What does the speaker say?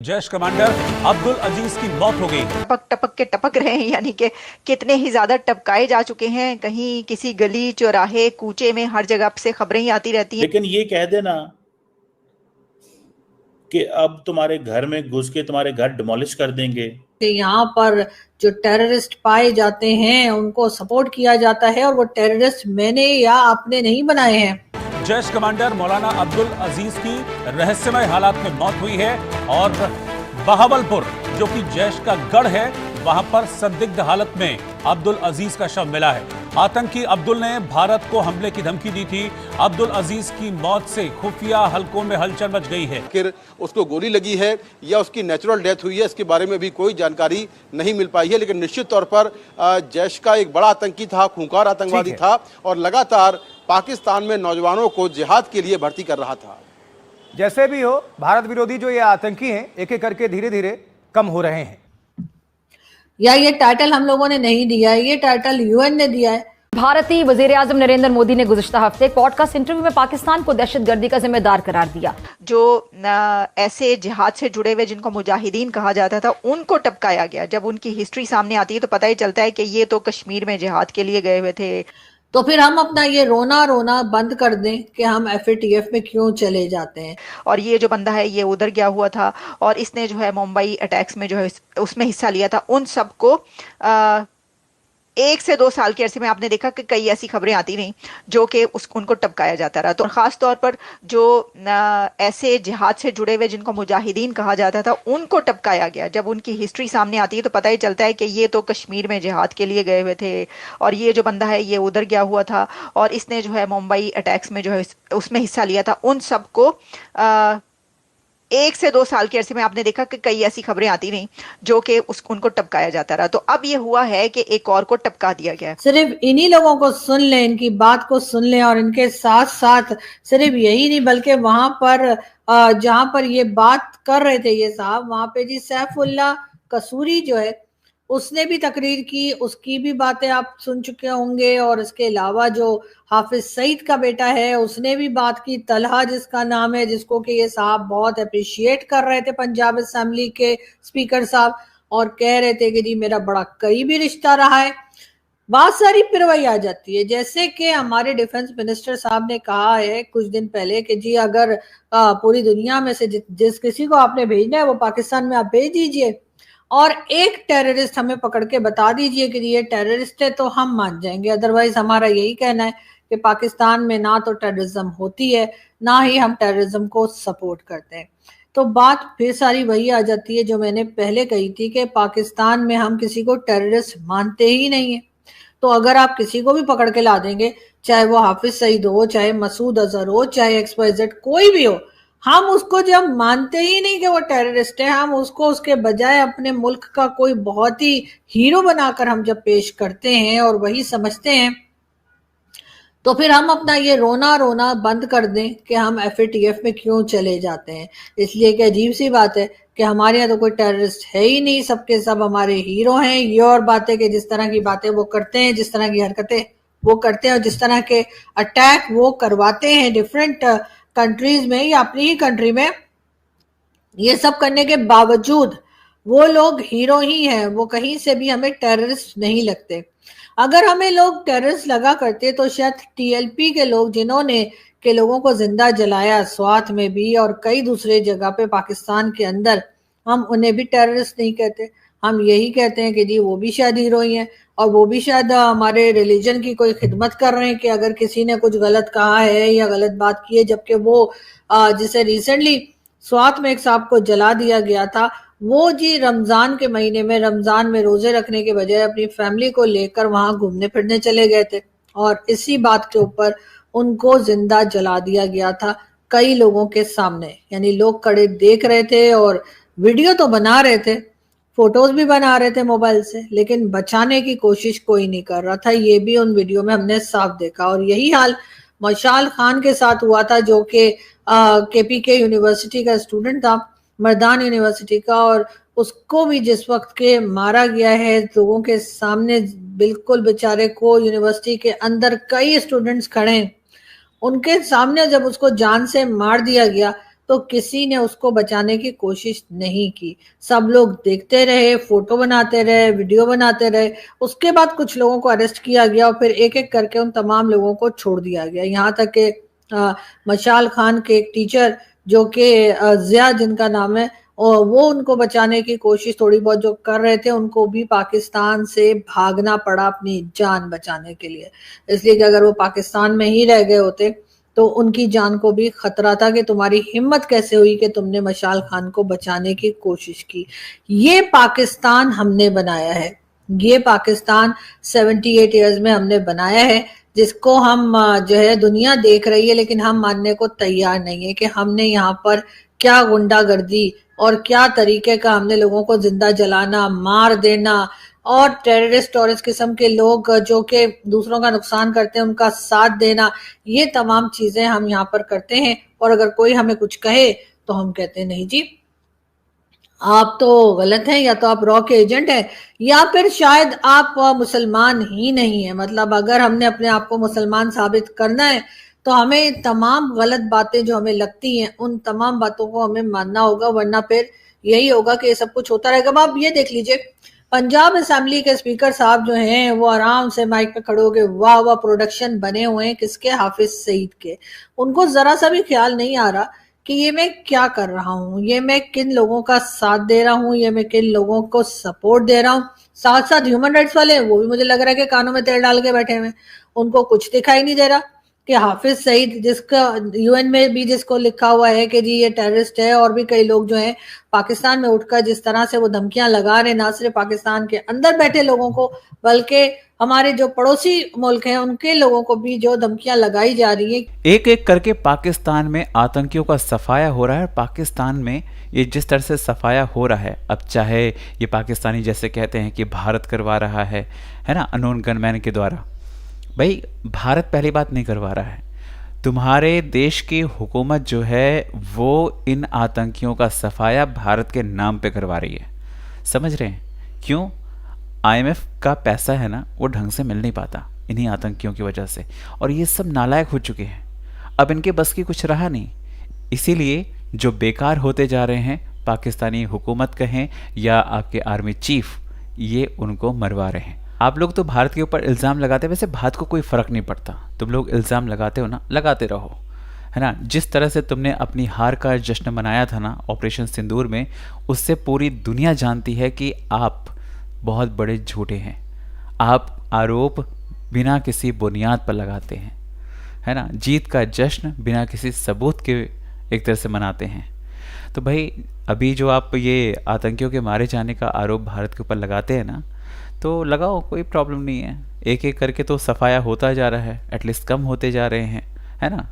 Jaish commander Abdul अजीज की मौत हो गई। टपक टपक के टपक रहे हैं, यानी कि कितने ही ज्यादा टपकाए जा चुके हैं। कहीं किसी गली चौराहे कूचे में हर जगह से खबरें ही आती रहती हैं। लेकिन ये कह देना कि अब तुम्हारे घर में घुस के तुम्हारे घर डिमोलिश कर देंगे, कि यहाँ पर जो टेररिस्ट पाए जाते हैं उनको सपोर्ट किया जाता है और वो टेररिस्ट मैंने या आपने नहीं बनाए हैं। जैश कमांडर मौलाना अब्दुल अजीज की रहस्यमय हालात में मौत हुई है और बहावलपुर जो कि जैश का गढ़ है वहां पर संदिग्ध हालत में अब्दुल अजीज का शव मिला है। आतंकी अब्दुल ने भारत को हमले की धमकी दी थी। अब्दुल अजीज की मौत से खुफिया हलकों में हलचल मच गई है। आखिर उसको गोली लगी है या उसकी नेचुरल डेथ हुई है, इसके बारे में भी कोई जानकारी नहीं मिल पाई है। लेकिन निश्चित तौर पर जैश का एक बड़ा आतंकी था, खूंखार आतंकवादी था और लगातार पाकिस्तान में नौजवानों को जिहाद के लिए भर्ती कर रहा था। जैसे भी हो, भारत विरोधी जो ये आतंकी हैं एक एक करके धीरे धीरे कम हो रहे हैं। या ये टाइटल हम लोगों ने नहीं दिया है, ये टाइटल यूएन ने दिया है। भारतीय वजीर-ए-आज़म नरेंद्र मोदी ने गुज़िश्ता हफ्ते पॉडकास्ट इंटरव्यू में पाकिस्तान को दहशतगर्दी का जिम्मेदार करार दिया। जो ऐसे जिहाद से जुड़े हुए जिनको मुजाहिदीन कहा जाता था उनको टपकाया गया। जब उनकी हिस्ट्री सामने आती है तो पता ही चलता है कि ये तो कश्मीर में जिहाद के लिए गए हुए थे। तो फिर हम अपना ये रोना रोना बंद कर दें कि हम FATF में क्यों चले जाते हैं। और ये जो बंदा है ये उधर गया हुआ था और इसने जो है मुंबई अटैक्स में जो है उसमें हिस्सा लिया था। उन सबको 1 से 2 साल के अरसे में आपने देखा कि कई ऐसी खबरें आती रहीं जो कि उनको टपकाया जाता रहा। तो खास तौर पर जो ऐसे जिहाद से जुड़े हुए जिनको मुजाहिदीन कहा जाता था उनको टपकाया गया। जब उनकी हिस्ट्री सामने आती है तो पता ही चलता है कि ये तो कश्मीर में जिहाद के लिए गए हुए थे। और ये जो बंदा है ये उधर गया हुआ था और इसने जो है मुंबई अटैक्स में जो है उसमें हिस्सा लिया था। उन सबको 1 से 2 साल के अरसे में आपने देखा कि कई ऐसी खबरें आती रहीं जो कि उनको टपकाया जाता रहा। तो अब ये हुआ है कि एक और को टपका दिया गया है। सिर्फ इन्हीं लोगों को सुन लें, इनकी बात को सुन लें और इनके साथ साथ सिर्फ यही नहीं बल्कि वहां पर जहां पर ये बात कर रहे थे ये साहब, वहां पे जी सैफुल्ला कसूरी जो है उसने भी तकरीर की, उसकी भी बातें आप सुन चुके होंगे। और इसके अलावा जो हाफिज सईद का बेटा है उसने भी बात की, तलहा जिसका नाम है, जिसको कि ये साहब बहुत अप्रिशिएट कर रहे थे पंजाब असेंबली के स्पीकर साहब, और कह रहे थे कि जी मेरा बड़ा करीबी रिश्ता रहा है। बहुत सारी पिरवाई आ जाती है। जैसे कि हमारे डिफेंस मिनिस्टर साहब ने कहा है कुछ दिन पहले कि जी अगर पूरी दुनिया में से जिस किसी को आपने भेजना है वो पाकिस्तान में आप भेज दीजिए और एक टेररिस्ट हमें पकड़ के बता दीजिए कि ये टेररिस्ट है तो हम मान जाएंगे। अदरवाइज हमारा यही कहना है कि पाकिस्तान में ना तो टेररिज्म होती है ना ही हम टेररिज्म को सपोर्ट करते हैं। तो बात फिर सारी वही आ जाती है जो मैंने पहले कही थी कि पाकिस्तान में हम किसी को टेररिस्ट मानते ही नहीं है। तो अगर आप किसी को भी पकड़ के ला देंगे, चाहे वो हाफिज सईद हो, चाहे मसूद अजहर हो, चाहे XYZ कोई भी हो, हम उसको जब मानते ही नहीं कि वो टेररिस्ट है, हम उसको उसके बजाय अपने मुल्क का कोई बहुत ही हीरो बनाकर हम जब पेश करते हैं और वही समझते हैं, तो फिर हम अपना ये रोना रोना बंद कर दें कि हम FATF में क्यों चले जाते हैं। इसलिए कि अजीब सी बात है कि हमारे यहाँ तो कोई टेररिस्ट है ही नहीं, सबके सब हमारे हीरो हैं। ये और बात है कि जिस तरह की बातें वो करते हैं, जिस तरह की हरकतें वो करते हैं और जिस तरह के अटैक वो करवाते हैं डिफरेंट कंट्रीज में या अपनी ही कंट्री में, ये सब करने के बावजूद वो लोग हीरो ही हैं। वो कहीं से भी हमें टेररिस्ट नहीं लगते। अगर हमें लोग टेररिस्ट लगा करते तो शायद TLP के लोग जिन्होंने के लोगों को जिंदा जलाया स्वात में भी और कई दूसरे जगह पे पाकिस्तान के अंदर, हम उन्हें भी टेररिस्ट नहीं कहते। हम यही कहते हैं कि जी वो भी शायद हीरो ही हैं और वो भी शायद हमारे रिलीजन की कोई खिदमत कर रहे हैं कि अगर किसी ने कुछ गलत कहा है या गलत बात की है, जबकि वो जिसे रिसेंटली स्वात में एक साहब को जला दिया गया था, वो जी रमजान के महीने में रमजान में रोजे रखने के बजाय अपनी फैमिली को लेकर वहां घूमने फिरने चले गए थे और इसी बात के ऊपर उनको जिंदा जला दिया गया था कई लोगों के सामने। यानी लोग खड़े देख रहे थे और वीडियो तो बना रहे थे, फोटोज भी बना रहे थे मोबाइल से, लेकिन बचाने की कोशिश कोई नहीं कर रहा था। ये भी उन वीडियो में हमने साफ देखा। और यही हाल मशाल खान के साथ हुआ था जो कि KPK यूनिवर्सिटी का स्टूडेंट था, मर्दान यूनिवर्सिटी का, और उसको भी जिस वक्त के मारा गया है लोगों के सामने, बिल्कुल बेचारे को यूनिवर्सिटी के अंदर कई स्टूडेंट्स खड़े हैं, उनके सामने जब उसको जान से मार दिया गया تو کسی نے اس کو بچانے کی کوشش نہیں کی. سب لوگ دیکھتے رہے, فوٹو بناتے رہے, ویڈیو بناتے رہے. اس کے بعد کچھ لوگوں کو اریسٹ کیا گیا اور پھر ایک ایک کر کے ان تمام لوگوں کو چھوڑ دیا گیا. یہاں تک کہ مشال خان کے ایک ٹیچر جو کہ ضیاء جن کا نام ہے, اور وہ ان کو بچانے کی کوشش تھوڑی بہت جو کر رہے تھے, ان کو بھی پاکستان سے بھاگنا پڑا اپنی جان بچانے کے لیے. اس لیے کہ اگر وہ پاکستان میں ہی رہ گئے ہوتے تو ان کی جان کو بھی خطرہ تھا کہ تمہاری ہمت کیسے ہوئی کہ تم نے مشال خان کو بچانے کی کوشش کی. یہ پاکستان ہم نے بنایا ہے, یہ پاکستان 78 ایئرز میں ہم نے بنایا ہے, جس کو ہم جو ہے دنیا دیکھ رہی ہے, لیکن ہم ماننے کو تیار نہیں ہے کہ ہم نے یہاں پر کیا غنڈہ گردی اور کیا طریقے کا ہم نے لوگوں کو زندہ جلانا, مار دینا, اور ٹیررسٹ اور اس قسم کے لوگ جو کہ دوسروں کا نقصان کرتے ہیں ان کا ساتھ دینا, یہ تمام چیزیں ہم یہاں پر کرتے ہیں. اور اگر کوئی ہمیں کچھ کہے تو ہم کہتے ہیں نہیں جی آپ تو غلط ہیں, یا تو آپ را کے ایجنٹ ہیں, یا پھر شاید آپ مسلمان ہی نہیں ہیں. مطلب اگر ہم نے اپنے آپ کو مسلمان ثابت کرنا ہے تو ہمیں تمام غلط باتیں جو ہمیں لگتی ہیں ان تمام باتوں کو ہمیں ماننا ہوگا, ورنہ پھر یہی ہوگا کہ یہ سب کچھ ہوتا رہے گا. آپ یہ دیکھ لیجئے پنجاب اسمبلی کے اسپیکر صاحب جو ہیں وہ آرام سے مائک پہ کھڑے ہو کے واہ واہ پروڈکشن بنے ہوئے ہیں کس کے, حافظ سعید کے. ان کو ذرا سا بھی خیال نہیں آ رہا کہ یہ میں کیا کر رہا ہوں, یہ میں کن لوگوں کا ساتھ دے رہا ہوں, یہ میں کن لوگوں کو سپورٹ دے رہا ہوں. ساتھ ساتھ ہیومن رائٹس والے وہ بھی مجھے لگ رہا ہے کہ کانوں میں تیل ڈال کے بیٹھے ہوئے, ان کو کچھ دکھائی نہیں دے رہا کہ حافظ سعید جس کا UN میں بھی جس کو لکھا ہوا ہے کہ جی یہ ٹیررسٹ ہے, اور بھی کئی لوگ جو ہیں پاکستان میں اٹھ کر جس طرح سے وہ دھمکیاں لگا رہے, نہ صرف پاکستان کے اندر بیٹھے لوگوں کو بلکہ ہمارے جو پڑوسی ملک ہیں ان کے لوگوں کو بھی جو دھمکیاں لگائی جا رہی ہیں. ایک ایک کر کے پاکستان میں آتنکیوں کا صفایا ہو رہا ہے. پاکستان میں یہ جس طرح سے صفایا ہو رہا ہے, اب چاہے یہ پاکستانی جیسے کہتے ہیں کہ بھارت کروا رہا ہے نا, انون گن مین کے دوارا. بھائی بھارت پہلی بات نہیں کروا رہا ہے, تمہارے دیش کی حکومت جو ہے وہ ان آتنکیوں کا صفایا بھارت کے نام پہ کروا رہی ہے. سمجھ رہے ہیں کیوں؟ IMF کا پیسہ ہے نا وہ ڈھنگ سے مل نہیں پاتا انہی آتنکیوں کی وجہ سے, اور یہ سب نالائق ہو چکے ہیں, اب ان کے بس کی کچھ رہا نہیں. اسی لیے جو بیکار ہوتے جا رہے ہیں, پاکستانی حکومت کہیں یا آپ کے آرمی چیف, یہ ان کو مروا رہے ہیں. آپ لوگ تو بھارت کے اوپر الزام لگاتے ہیں, ویسے بھارت کو کوئی فرق نہیں پڑتا, تم لوگ الزام لگاتے ہو نا, لگاتے رہو, ہے نا. جس طرح سے تم نے اپنی ہار کا جشن منایا تھا نا آپریشن سندور میں, اس سے پوری دنیا جانتی ہے کہ آپ بہت بڑے جھوٹے ہیں. آپ آروپ بنا کسی بنیاد پر لگاتے ہیں, ہے نا. جیت کا جشن بنا کسی ثبوت کے ایک طرح سے مناتے ہیں. تو بھائی ابھی جو آپ یہ آتنکیوں کے مارے جانے کا آروپ بھارت کے اوپر لگاتے ہیں نا, تو لگاؤ, کوئی پرابلم نہیں ہے. ایک ایک کر کے تو صفایا ہوتا جا رہا ہے, ایٹ لیسٹ کم ہوتے جا رہے ہیں, ہے نا.